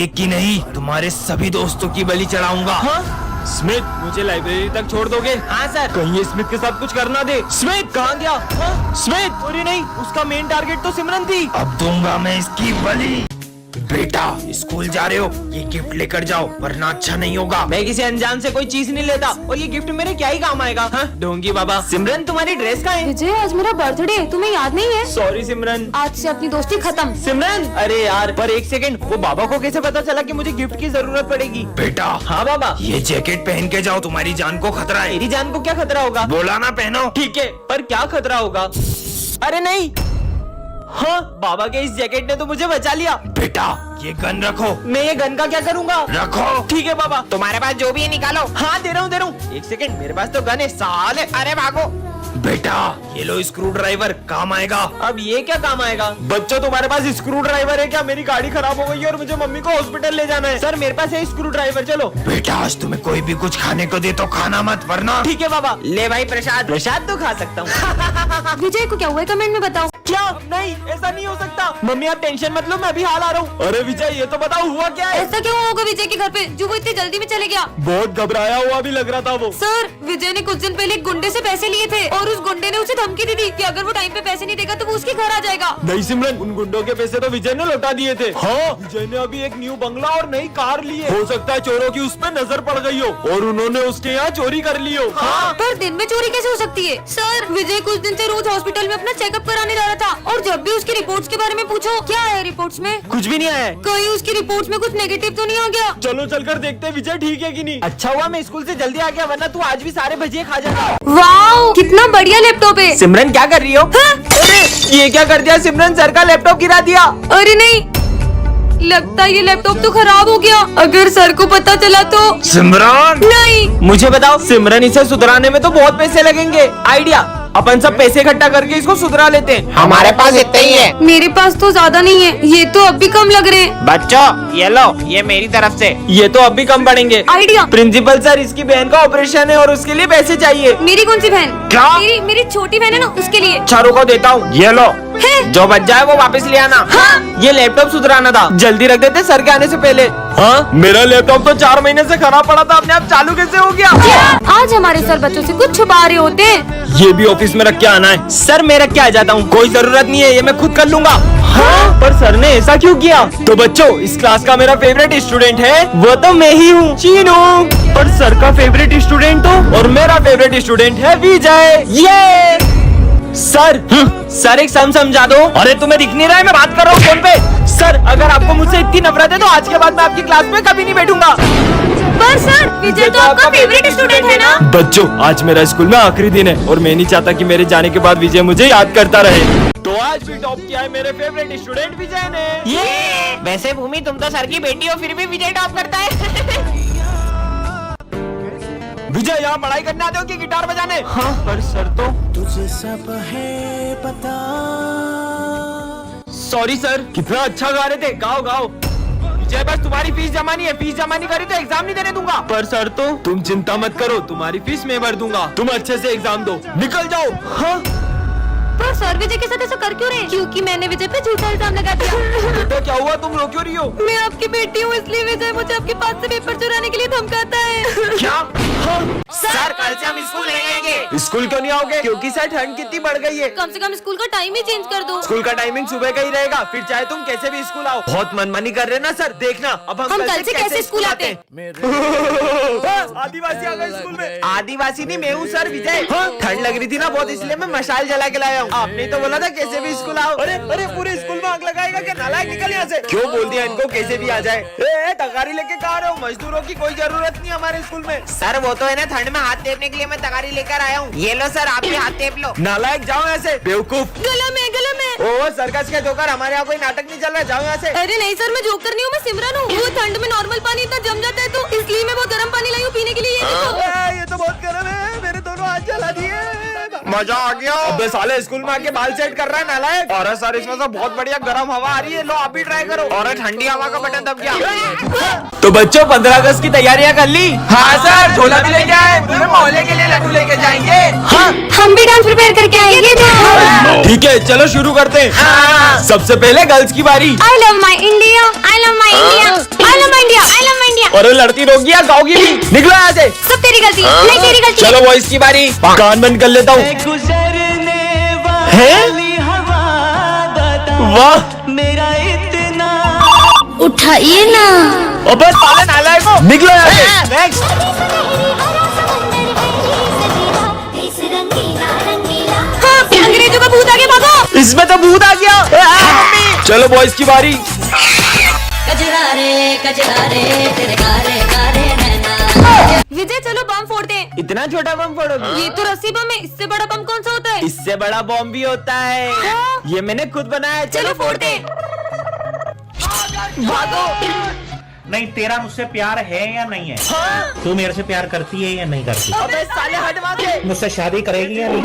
एक की नहीं, तुम्हारे सभी दोस्तों की बलि चढ़ाऊंगा। हाँ? स्मिथ, मुझे लाइब्रेरी तक छोड़ दोगे? हाँ सर। कहीं ये स्मिथ के साथ कुछ करना दे। स्मिथ कहाँ गया? हाँ? स्मिथ, अरे नहीं, उसका मेन टारगेट तो सिमरन थी। अब दूंगा मैं इसकी बलि। बेटा, स्कूल जा रहे हो, ये गिफ्ट लेकर जाओ वरना अच्छा नहीं होगा। मैं किसी अनजान से कोई चीज नहीं लेता और ये गिफ्ट मेरे क्या ही काम आएगा। हाँ? ढोंगी बाबा। सिमरन, तुम्हारी ड्रेस कहाँ है? विजय, आज मेरा बर्थडे है, तुम्हें याद नहीं है? सॉरी सिमरन। आज से अपनी दोस्ती खत्म। सिमरन, अरे यार, पर एक सेकंड, वो बाबा को कैसे पता चला कि मुझे गिफ्ट की जरूरत पड़ेगी? बेटा, हाँ बाबा। ये जैकेट पहन के जाओ, तुम्हारी जान को खतरा है। मेरी जान को क्या खतरा होगा? बोला ना पहनो। ठीक है, पर क्या खतरा होगा? अरे नहीं। हाँ, बाबा के इस जैकेट ने तो मुझे बचा लिया। बेटा, ये गन रखो। मैं ये गन का क्या करूँगा? रखो। ठीक है बाबा। तुम्हारे पास जो भी है निकालो। हाँ, दे रहा हूँ। एक सेकंड, मेरे पास तो गन है साले। अरे भागो। बेटा, ये लो स्क्रू ड्राइवर, काम आएगा। अब ये क्या काम आएगा? बच्चों, तुम्हारे पास स्क्रू ड्राइवर है क्या? मेरी गाड़ी खराब हो गई है और मुझे मम्मी को हॉस्पिटल ले जाना है। सर, मेरे पास है स्क्रू ड्राइवर, चलो। बेटा, आज तुम्हें कोई भी कुछ खाने को दे तो खाना मत, वरना। ठीक है बाबा। ले भाई प्रसाद। प्रसाद तो खा सकता हूँ। विजय को क्या हुआ है कमेंट में बताओ। क्या? नहीं, ऐसा नहीं हो सकता। मम्मी, आप टेंशन मत लो, मैं भी हाल आ रहा हूँ। अरे विजय, ये तो बताओ हुआ क्या है? ऐसा क्यों होगा विजय के घर पे जो वो इतनी जल्दी में चले गया? बहुत घबराया हुआ भी लग रहा था वो। सर, विजय ने कुछ दिन पहले एक गुंडे से पैसे लिए थे और उस गुंडे ने उसे धमकी दी थी कि अगर वो टाइम पे पैसे नहीं देगा तो वो उसके घर आ जाएगा। नहीं सिमरन, उन गुंडों के पैसे तो विजय ने लौटा दिए थे। हाँ, विजय ने अभी एक न्यू बंगला और नई कार ली है। हो सकता है चोरों की उस पर नजर पड़ गई हो और उन्होंने उसके यहाँ चोरी कर ली हो। हाँ। पर दिन में चोरी कैसे हो सकती है? सर, विजय कुछ दिन से रोज हॉस्पिटल में अपना चेकअप कराने जा रहा था और जब भी उसकी रिपोर्ट्स के बारे में पूछो, क्या है रिपोर्ट्स में? कुछ भी नहीं आया है। कहीं उसकी रिपोर्ट्स में कुछ नेगेटिव तो नहीं आ गया? चलो चलकर देखते हैं विजय ठीक है कि नहीं। अच्छा हुआ मैं स्कूल से जल्दी आ गया, वरना तू आज भी सारे भजिए खा जाता। वाओ, कितना बढ़िया लैपटॉप है। सिमरन, क्या कर रही हो? हाँ? अरे, ये क्या कर दिया सिमरन? सर का लैपटॉप गिरा दिया। अरे नहीं, लगता है ये लैपटॉप तो खराब हो गया। अगर सर को पता चला तो? सिमरन, नहीं। मुझे बताओ सिमरन, इसे सुधराने में तो बहुत पैसे लगेंगे। आइडिया, अपन सब पैसे इकट्ठा करके इसको सुधरा लेते हैं। हमारे पास इतने ही है। मेरे पास तो ज्यादा नहीं है, ये तो अब भी कम लग रहे हैं। बच्चों, ये लो, ये मेरी तरफ से। ये तो अब भी कम पड़ेंगे। आइडिया। प्रिंसिपल सर, इसकी बहन का ऑपरेशन है और उसके लिए पैसे चाहिए। मेरी कौन सी बहन? क्या? मेरी छोटी बहन है ना, उसके लिए। चारों को देता हूँ। ये लो, है? जो बच जाए वो वापस ले आना। हाँ। ये लैपटॉप सुधराना था, जल्दी रख देते सर के आने से पहले। हाँ, मेरा लैपटॉप तो 4 महीने से खराब पड़ा था, अपने आप चालू कैसे हो गया? क्या? आज हमारे सर बच्चों से कुछ छुपा रहे होते हैं। ये भी ऑफिस में रख के आना है। सर, मैं रख के आ जाता हूँ, कोई जरूरत नहीं है, ये मैं खुद कर लूंगा। हाँ? पर सर ने ऐसा क्यों किया? तो बच्चों, इस क्लास का मेरा फेवरेट स्टूडेंट है। वो तो मैं ही हूँ, चीनू। पर सर का फेवरेट स्टूडेंट तो? और मेरा फेवरेट स्टूडेंट है विजय। ये सर एक समझा दो। अरे तुम्हें दिख नहीं रहा है, मैं बात कर रहा हूँ फोन पे। सर, अगर आपको मुझसे इतनी नफरत है तो आज के बाद मैं आपकी क्लास में कभी नहीं बैठूंगा। पर सर, विजय तो आपका फेवरेट स्टूडेंट है ना? बच्चों, आज मेरा स्कूल में आखिरी दिन है और मैं नहीं चाहता कि मेरे जाने के बाद विजय मुझे याद करता रहे। तो आज भी टॉप किया है मेरे फेवरेट स्टूडेंट विजय ने। ये वैसे भूमि, तुम तो सर की बेटी हो, फिर भी विजय टॉप करता है। विजय, यहाँ पढ़ाई करने आते हो कि गिटार बजाने? हाँ, पर सर तो तुझे सब है पता। Sorry sir. कितना अच्छा गा रहे थे, गाओ गाओ। विजय, बस तुम्हारी फीस जमा नहीं है, फीस जमा नहीं करी तो एग्जाम नहीं देने दूंगा। पर सर तो तुम चिंता मत करो, तुम्हारी फीस मैं भर दूंगा। तुम अच्छे से एग्जाम दो, निकल जाओ। हाँ? पर सर विजय के साथ ऐसा कर क्यों रहे? क्योंकि मैंने विजय पे झूठा इल्जाम लगा दिया। तो क्या हुआ, तुम रो क्यों रही हो? मैं आपकी बेटी हूँ, इसलिए विजय मुझे आपके पास से पेपर चुराने के लिए धमकाता है। क्या? सर, कल से हम स्कूल नहीं आएंगे। स्कूल क्यों नहीं आओगे? क्योंकि सर ठंड कितनी बढ़ गई है। कम से कम स्कूल का टाइम ही चेंज कर दो। स्कूल का टाइमिंग सुबह का ही रहेगा, फिर चाहे तुम कैसे भी स्कूल आओ। बहुत मनमानी कर रहे हैं ना सर, देखना अब हम कल से कैसे स्कूल आते हैं? आदिवासी आ गए स्कूल में। आदिवासी नहीं, मैं हूँ सर विजय। ठंड लग रही थी ना बहुत, इसलिए मैं मशाल जला के लाया हूँ। आपने तो बोला था कैसे भी स्कूल आओ। अरे अरे, पूरे स्कूल में आग लगाएगा क्या? नालायक, निकल यहाँ से। क्यों बोल दिया इनको कैसे भी आ जाए? तगारी लेके कहा रहे हो? मजदूरों की कोई जरूरत नहीं हमारे स्कूल में। सर, वो तो है ना, ठंड में हाथ टेपने के लिए मैं तगारी लेकर आया हूँ। ये लो सर, आप भी हाथ टेप लो। नालायक, जाओ ऐसे, बेवकूफ। गला में ओ सर्कस के जोकर, हमारे यहाँ कोई नाटक नहीं चल रहा, जाओ यहाँ से। अरे नहीं सर, मैं जोकर नहीं हूँ, मैं सिमरन हूँ। वो ठंड में नॉर्मल पानी इतना जम जाता है तो इसलिए मैं बहुत गर्म पानी लाई हूँ पीने के लिए। ये देखो। ये तो बहुत गर्म है, मेरे दोनों हाथ जला दिए। मजा आ गया। अबे साले स्कूल में आके बाल सेट कर रहा है नालायक। और सर इसमें से बहुत बढ़िया गर्म हवा आ रही है, लो आप भी ट्राई करो। और ठंडी हवा का बटन दब गया। तो बच्चों 15 अगस्त की तैयारियां कर ली? हाँ सर, झोला भी लेके आए, पूरे मोहल्ले के लिए लड्डू लेके जाएंगे। हाँ हम भी डांस प्रिपेयर करके आएंगे। ठीक है चलो शुरू करते हैं। सबसे पहले गर्ल्स की बारी। I love my India, I love my India, I love my India, I love my India. और लड़ती रोक गया, गाओगी भी। निकलो यहाँ से। सब तेरी गलती, नहीं तेरी गलती। चलो बॉयज की बारी। कान बंद कर लेता हूँ। वाह उठाइए ना। अबे साले नालायक हो, निकलो यहाँ से। नेक्स्ट। हाँ, अंग्रेजों का भूत आ गया, भागो। इसमें तो भूत आ गया। चलो बॉयज की बारी। विजय चलो बम फोड़ते हैं। इतना छोटा बम फोड़ोगे? ये तो रस्सी बम है, इससे बड़ा बम कौन सा होता है? इससे बड़ा बम भी होता है। हाँ। ये मैंने खुद बनाया। चलो फोड़ते हैं। नहीं, तेरा मुझसे प्यार है या नहीं है? तू मेरे से प्यार करती है या नहीं करती? अबे साले हट वहाँ से। मुझसे शादी करेगी या नहीं?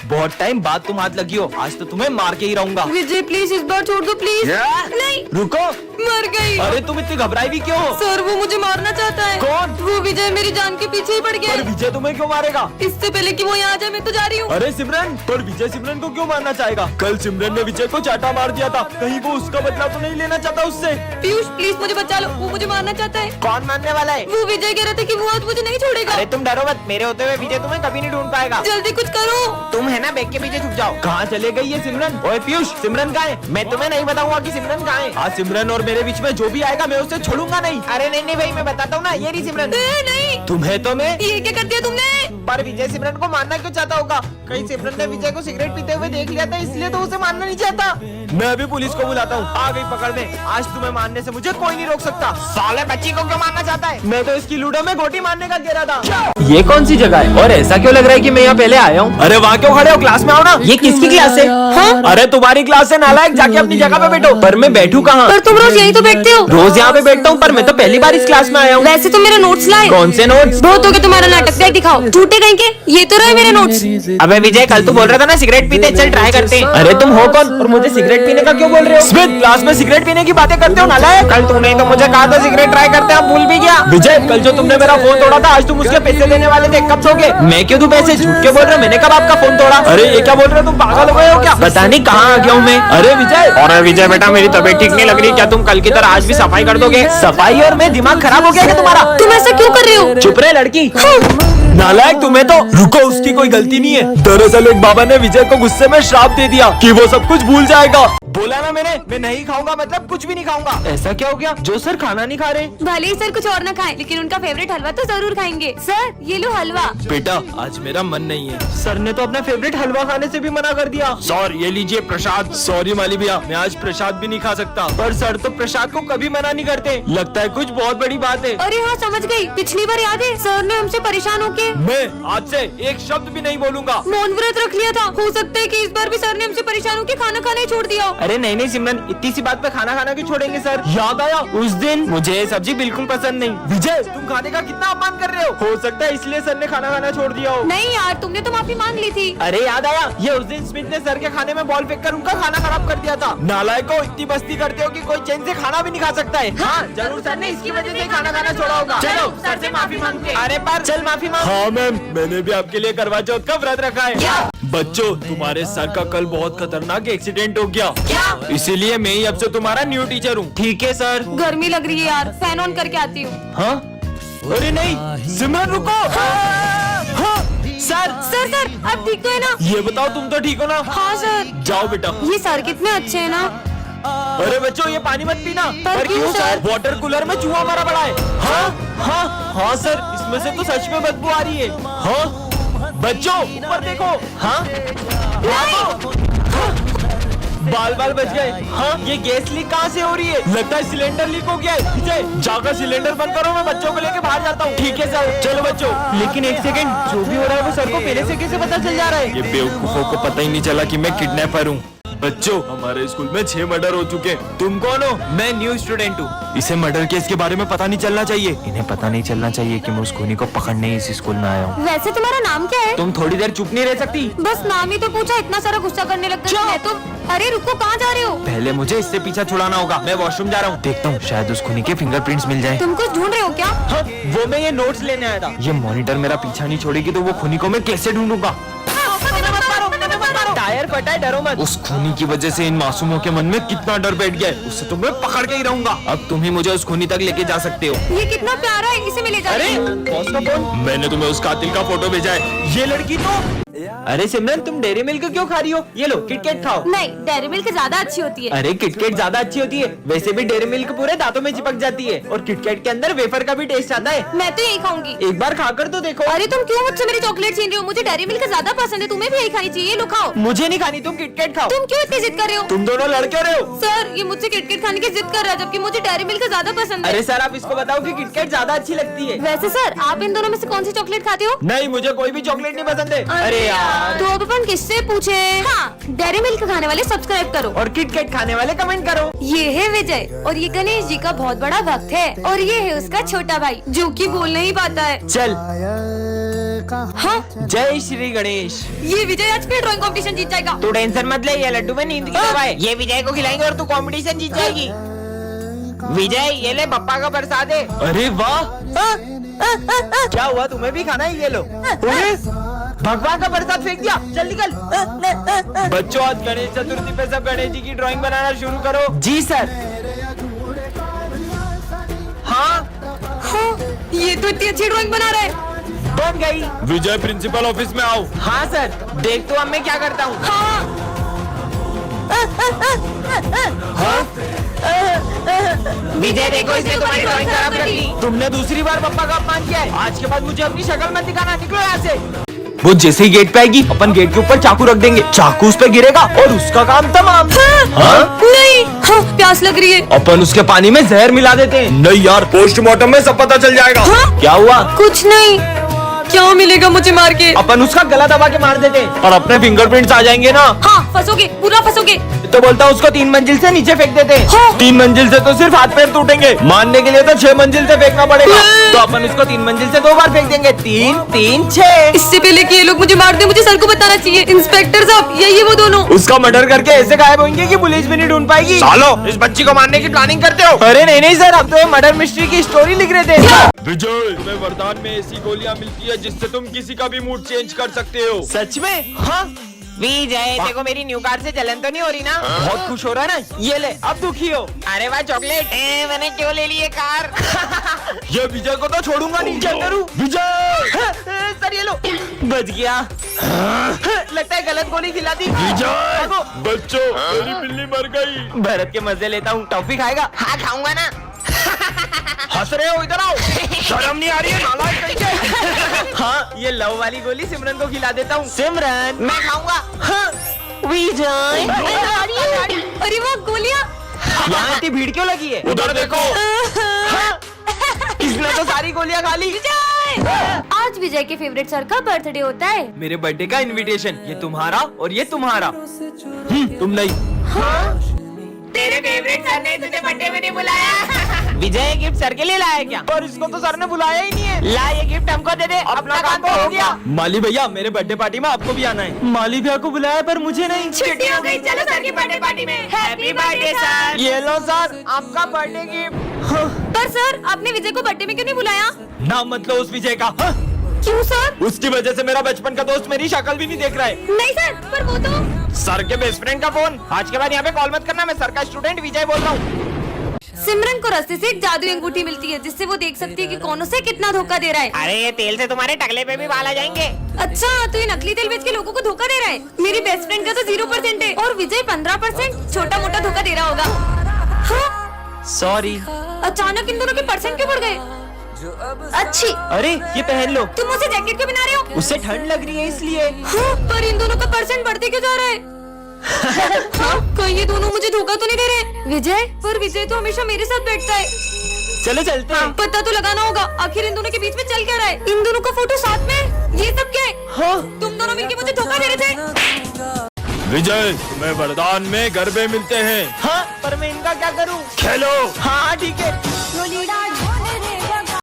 बहुत टाइम बाद तुम हाथ लगी हो, आज तो तुम्हें मार के ही रहूंगा। विजय प्लीज इस बार छोड़ दो प्लीज। नहीं, रुको। मर गई। अरे तुम इतनी घबराई भी क्यों हो? सर वो मुझे मारना चाहता है। कौन? वो विजय मेरी जान के पीछे ही पड़ गया पर है। विजय तुम्हें क्यों मारेगा? इससे पहले कि वो यहाँ आ जाए मैं तो जा रही हूँ। अरे सिमरन, पर विजय सिमरन को क्यों मारना चाहेगा? कल सिमरन ने विजय को चाटा मार दिया था, कहीं वो उसका बदला तो नहीं लेना चाहता उससे? पीयूष प्लीज मुझे बचा लो, वो मुझे मारना चाहता है। कौन मारने वाला है? वो विजय कह रहा था कि वो आज मुझे नहीं छोड़ेगा। अरे तुम डरो मत, मेरे होते हुए विजय तुम्हें कभी नहीं ढूंढ पाएगा। जल्दी कुछ करो। तुम है ना, बैग के पीछे छुप जाओ। कहाँ चले गई ये सिमरन? ओए पीयूष, सिमरन कहाँ है? मैं तुम्हें नहीं बताऊंगा कि सिमरन कहाँ है। आज सिमरन और मेरे बीच में जो भी आएगा मैं उसे छोड़ूंगा नहीं। अरे नहीं नहीं भाई, मैं बताता हूँ ना, ये रही सिमरन। नहीं, तुम्हें तो मैं। ये क्या कर दिया तुमने? पर विजय सिमरन को मारना क्यों चाहता होगा? कहीं सिमरन ने विजय को सिगरेट पीते हुए देख लिया था, इसलिए तो उसे मारना नहीं चाहता। मैं अभी पुलिस को बुलाता हूँ, आ गई पकड़ने। आज तुम्हें मारने से मुझे कोई नहीं रोक सकता। साले बच्ची को क्यों मारना चाहता है? मैं तो इसकी लूडो में गोटी मारने का कह रहा था। ये कौन सी जगह है और ऐसा क्यों लग रहा है कि मैं यहाँ पहले आया हूँ? अरे वहाँ क्यों खड़े हो, क्लास में आओ ना। ये किसकी क्लास है? हाँ? अरे तुम्हारी क्लास है नालायक, जाके अपनी जगह पे बैठो। पर मैं बैठूं कहाँ? पर तुम रोज यही तो बैठते हो। रोज यहाँ पे बैठता हूँ, पर मैं तो पहली बार इस क्लास में आया हूँ। वैसे तुम मेरे नोट्स लाए। कौन से नोट्स? बहुत हो गया तुम्हारा नाटक, बैग दिखाओ। झूठे कहीं के, ये तो रहे मेरे नोट्स। अबे विजय, कल तू बोल रहा था ना सिगरेट पीते, चल ट्राई करते हैं। अरे तुम हो कौन और मुझे सिगरेट पीने का क्यों बोल रहे हो? स्मिथ, क्लास में सिगरेट पीने की बातें करते हो नालायक। कल तूने तो मुझे कहा था सिगरेट ट्राई करते हैं, भूल भी गया। विजय, कल जो तुमने मेरा फोन तोड़ा था, आज तुम उसके पैसे देने वाले थे, कब दोगे? मैं क्यों दूं पैसे? झूठ के बोल रहे हो, मैंने कब आपका फोन तोड़ा? अरे ये क्या बोल रहे हो, तुम पागल हो गए हो क्या? पता नहीं कहाँ आ गया हूँ मैं। अरे विजय। और विजय बेटा, मेरी तबीयत ठीक नहीं लग रही, क्या तुम कल की तरह आज भी सफाई कर दोगे? सफाई और मैं दिमाग खराब हो गया क्या तुम्हारा? तुम ऐसा क्यों कर रहे हो? चुप रहे लड़की। नालायक तुम्हें तो। रुको, उसकी कोई गलती नहीं है। दरअसल एक बाबा ने विजय को गुस्से में श्राप दे दिया कि वो सब कुछ भूल जाएगा। बोला ना मैंने, मैं नहीं खाऊंगा मतलब कुछ भी नहीं खाऊंगा। ऐसा क्या हो गया जो सर खाना नहीं खा रहे? भले ही सर कुछ और न खाएं, लेकिन उनका फेवरेट हलवा तो जरूर खाएंगे। सर ये लो हलवा। बेटा आज मेरा मन नहीं है। सर ने तो अपना फेवरेट हलवा खाने से भी मना कर दिया। सर ये लीजिए प्रसाद। सॉरी माली भैया, मैं आज प्रसाद भी नहीं खा सकता। पर सर तो प्रसाद को कभी मना नहीं करते, लगता है कुछ बहुत बड़ी बात है। अरे हाँ समझ गई, पिछली बार याद है सर ने हमसे परेशान होके मैं आज से एक शब्द भी नहीं बोलूंगा। मौन व्रत रख लिया था। हो सकता है कि इस बार भी सर ने हमसे परेशान होके खाना खाना ही छोड़ दिया। अरे नहीं नहीं सिमरन, इतनी सी बात पे खाना खाना क्यों छोड़ेंगे सर? याद आया उस दिन, मुझे ये सब्जी बिल्कुल पसंद नहीं। विजय, तुम खाने का कितना अपमान कर रहे हो सकता है इसलिए सर ने खाना खाना छोड़ दिया हो। नहीं यार, तुमने तो माफी मांग ली थी। अरे याद आया, ये उस दिन स्मिथ ने सर के खाने में बॉल फेंक कर उनका खाना खराब कर दिया था। नालायक को इतनी मस्ती करते हो कि कोई चैन से खाना भी नहीं खा सकता है। हाँ जरूर सर ने इसकी वजह से खाना खाना छोड़ा होगा। चलो सर से माफी मांगते। अरे पर चल माफी मांग। हाँ मैम, मैंने भी आपके लिए करवा चौथ का व्रत रखा है। बच्चों, तुम्हारे सर का कल बहुत खतरनाक एक्सीडेंट हो गया, इसीलिए मैं ही अब से तुम्हारा न्यू टीचर हूँ। ठीक है सर। गर्मी लग रही है यार, फैन ऑन करके आती हूँ। हाँ? अरे नहीं सिमरन, रुको। सर सर सर आप ठीक तो है ना? ये बताओ तुम तो ठीक हो ना? हाँ सर। जाओ बेटा। ये सर कितने अच्छे हैं ना। अरे बच्चों, ये पानी मत पीना। पर क्यों सर? वाटर कूलर में चूहा मारा पड़ा है। हाँ हाँ हाँ सर, इसमें से तो सच में बदबू आ रही है। हाँ बच्चों, ऊपर देखो। हाँ बाल बाल बच गए। हाँ, ये गैस लीक कहाँ से हो रही है? लगता है सिलेंडर लीक हो गया है। विजय, जाकर सिलेंडर बंद करो, मैं बच्चों को लेके बाहर जाता हूँ। ठीक है सर। चलो बच्चों। लेकिन एक सेकंड, जो भी हो रहा है वो सर को पहले से कैसे पता चल जा रहा है? ये बेवकूफों को पता ही नहीं चला कि मैं किडनैपर हूँ। बच्चों, हमारे स्कूल में 6 मर्डर हो चुके हैं। तुम कौन हो? मैं न्यू स्टूडेंट हूँ। इसे मर्डर केस के बारे में पता नहीं चलना चाहिए। इन्हें पता नहीं चलना चाहिए कि मैं उस खूनी को पकड़ने इस स्कूल में आया हूँ। वैसे तुम्हारा नाम क्या है? तुम थोड़ी देर चुप नहीं रह सकती? बस नाम ही तो पूछा, इतना सारा गुस्सा करने लग गई मैं तो। अरे रुको, कहाँ जा रहे हो? पहले मुझे इससे पीछा छुड़ाना होगा। मैं वॉशरूम जा रहा हूँ, देखता हूँ शायद उस खूनी के फिंगरप्रिंट्स मिल जाए। तुम कुछ ढूंढ रहे हो क्या? हाँ, वो मैं ये नोट्स लेने आया था। ये मॉनिटर मेरा पीछा नहीं छोड़ेगी तो वो खूनी को मैं कैसे ढूंढूंगा? टायर फटा है, डरो मत। उस खूनी की वजह से इन मासूमों के मन में कितना डर बैठ गया है। उससे तो मैं पकड़ के ही रहूंगा। अब तुम ही मुझे उस खूनी तक लेके जा सकते हो। ये कितना प्यारा है, इसे मैं ले जा रही हूँ। बॉस का फोन। मैंने तुम्हें उस कातिल का फोटो भेजा है। ये लड़की तो। अरे सिमरन, तुम डेयरी मिल्क क्यों खा रही हो? ये लो किटकैट खाओ। नहीं, डेयरी मिल्क ज्यादा अच्छी होती है। अरे किटकैट ज्यादा अच्छी होती है। वैसे भी डेयरी मिल्क पूरे दांतों में चिपक जाती है और किटकैट के अंदर वेफर का भी टेस्ट आता है। मैं तो यही खाऊंगी। एक बार खाकर तो देखो। अरे तुम क्यों मुझसे मेरी चॉकलेट छीन रहे हो? मुझे डेयरी मिल्क ज्यादा पसंद है, तुम्हें भी यही खानी चाहिए। लो खाओ। मुझे नहीं खानी, तुम किटकैट खाओ। तुम क्यों इतनी जिद कर रहे हो? तुम दोनों लड़के रहे हो। सर, ये मुझसे किटकैट खाने की जिद कर रहा है, जबकि मुझे डेयरी मिल्क ज्यादा पसंद है। अरे सर, आप इसको बताओ कि किटकैट ज्यादा अच्छी लगती है। वैसे सर, आप इन दोनों में से कौन सी चॉकलेट खाते हो? नहीं, मुझे कोई भी चॉकलेट नहीं पसंद है। अरे यार। तो अब अपन किससे पूछे? हाँ, डेयरी मिल्क खाने वाले सब्सक्राइब करो और किटकैट खाने वाले कमेंट करो। ये है विजय और ये गणेश जी का बहुत बड़ा भक्त है और ये है उसका छोटा भाई जो कि बोल नहीं पाता है। चल, हाँ, जय श्री गणेश। ये विजय आज फिर ड्राइंग कंपटीशन जीत जाएगा। तू टेंशन मत ले, ये लड्डू में नींद की दवा है। ये विजय को खिलाएंगे और तू कंपटीशन जीत जाएगी। विजय, ये ले पप्पा का प्रसाद है। अरे वाह, क्या हुआ, तुम्हें भी खाना है? ये लो। भगवान का प्रसाद फेंक दिया, जल्द निकल। बच्चों, आज गणेश चतुर्थी पे सब गणेश जी की ड्राइंग बनाना शुरू करो। जी सर। हाँ, ये तो इतनी अच्छी ड्राइंग बना रहा है। बन गई। विजय, प्रिंसिपल ऑफिस में आओ। हाँ सर, देख तो अब मैं क्या करता हूँ। हाँ, विजय देखो, इसने तुम्हारी ड्राइंग खराब कर दी। तुमने दूसरी बार पापा का अपमान किया है। आज के बाद मुझे अपनी शक्ल मत दिखाना, निकलो यहाँ से। वो जैसे ही गेट पे आएगी, अपन गेट के ऊपर चाकू रख देंगे। चाकू उस पे गिरेगा और उसका काम तमाम। हाँ? नहीं, हाँ, प्यास लग रही है। अपन उसके पानी में जहर मिला देते हैं। नहीं यार, पोस्टमार्टम में सब पता चल जाएगा। हाँ? क्या हुआ? कुछ नहीं। क्या मिलेगा मुझे मार के? अपन उसका गला दबा के मार देते हैं और अपने फिंगरप्रिंट्स आ जाएंगे ना। हाँ, फंसोगे, पूरा फंसोगे। तो बोलता हूँ उसको 3 मंजिल से नीचे फेंक देते हैं। हाँ। 3 मंजिल से तो सिर्फ हाथ पैर टूटेंगे, मारने के लिए तो 6 मंजिल से फेंकना पड़ेगा। तो अपन उसको 3 मंजिल से 2 बार फेंक देंगे। 3 3 6। इससे पहले कि ये लोग मुझे मार दे, मुझे सर को बताना चाहिए। इंस्पेक्टर साहब, यही वो दोनों। उसका मर्डर करके ऐसे गायब होंगे कि पुलिस भी नहीं ढूंढ पाएगी। सालो, इस बच्ची को मारने की प्लानिंग करते हो? अरे नहीं सर, अब तो मर्डर मिस्ट्री की स्टोरी लिख रहे थे। विजय, तुम्हें वरदान में ऐसी गोलियां मिलती है जिससे तुम किसी का भी मूड चेंज कर सकते हो। सच में? हाँ। विजय, देखो मेरी न्यू कार से जलन तो नहीं हो रही ना? बहुत खुश हो रहा है ना? ये ले, अब दुखी हो। अरे वाह, चॉकलेट। मैंने क्यों ले ली ये कार? ये विजय को तो छोड़ूंगा नहीं। क्या करूं? विजय, सर ये लो। बच गया। लगता है गलत गोली खिला दी। विजय, बच्चों, मेरी बिल्ली मर गई। भरत के मजे लेता हूँ। टॉफी खाएगा? हाँ, खाऊंगा ना। हंस रहे हो? इधर आओ। शर्म नहीं आ रही है? नालायक कहीं के। हाँ, ये लव वाली गोली सिमरन को खिला देता हूँ। सिमरन, मैं खाऊंगा। हाँ, विजय। अरे वो गोलियां। यहाँ इतनी भीड़ क्यों लगी है? उधर देखो। हाँ, इसने तो सारी गोलियां खा ली। आज विजय के फेवरेट सर का बर्थडे होता है। मेरे बर्थडे का इनविटेशन, ये तुम्हारा और ये तुम्हारा। तुम नहीं। तेरे फेवरेट सर ने तुझे बर्थडे में नहीं बुलाया। विजय, ये गिफ्ट सर के लिए लाया क्या? पर इसको तो सर ने बुलाया ही नहीं है। ला, ये गिफ्ट हमको दे दे, अपना काम तो हो गया। माली भैया, मेरे बर्थडे पार्टी में आपको भी आना है। माली भैया को बुलाया पर मुझे नहीं। छुट्टी हो गई, चलो सर की बर्थडे पार्टी में। Happy birthday sir. ये लो सर, आपका बर्थडे गिफ्ट। पर सर, आपने विजय को बर्थडे में क्यों नहीं बुलाया? नाम मत लो उस विजय का। हाँ? क्यों सर? उसकी वजह से मेरा बचपन का दोस्त मेरी शक्ल भी नहीं देख रहा है। नहीं सर, पर वो तो सर के बेस्ट फ्रेंड का फोन। आज के बाद यहाँ पे कॉल मत करना, मैं सर का स्टूडेंट विजय बोल रहा हूँ। सिमरन को रास्ते से एक जादुई अंगूठी मिलती है जिससे वो देख सकती है कि कौन उसे कितना धोखा दे रहा है। अरे ये तेल से तुम्हारे टकले पे भी बाल आ जाएंगे। अच्छा, तो ये नकली तेल बेच के लोगों को धोखा दे रहा है। मेरी बेस्ट फ्रेंड का तो 0% है और विजय 15%। छोटा मोटा धोखा दे रहा होगा। हाँ? सॉरी। अचानक इन दोनों के परसेंट क्यों बढ़ गए? अच्छी। अरे ये पहन लो। तुम उसे जैकेट क्यों पहना रहे हो? उससे ठंड लग रही है इसलिए। हाँ, पर इन दोनों का परसेंट बढ़ते क्यों जा रहा है? हाँ, कहीं ये दोनों मुझे धोखा तो नहीं दे रहे? विजय, पर विजय तो हमेशा मेरे साथ बैठता है। चलो चलते हैं। पता तो लगाना होगा आखिर इन दोनों के बीच में चल क्या रहा है। इन दोनों का फोटो साथ में, ये सब क्या है? हाँ? तुम दोनों मिलके मुझे धोखा दे रहे थे। विजय, तुम्हें वरदान में गरबे मिलते हैं। हाँ, पर मैं इनका क्या करूँ? खेलो। हाँ ठीक है। रोली डाल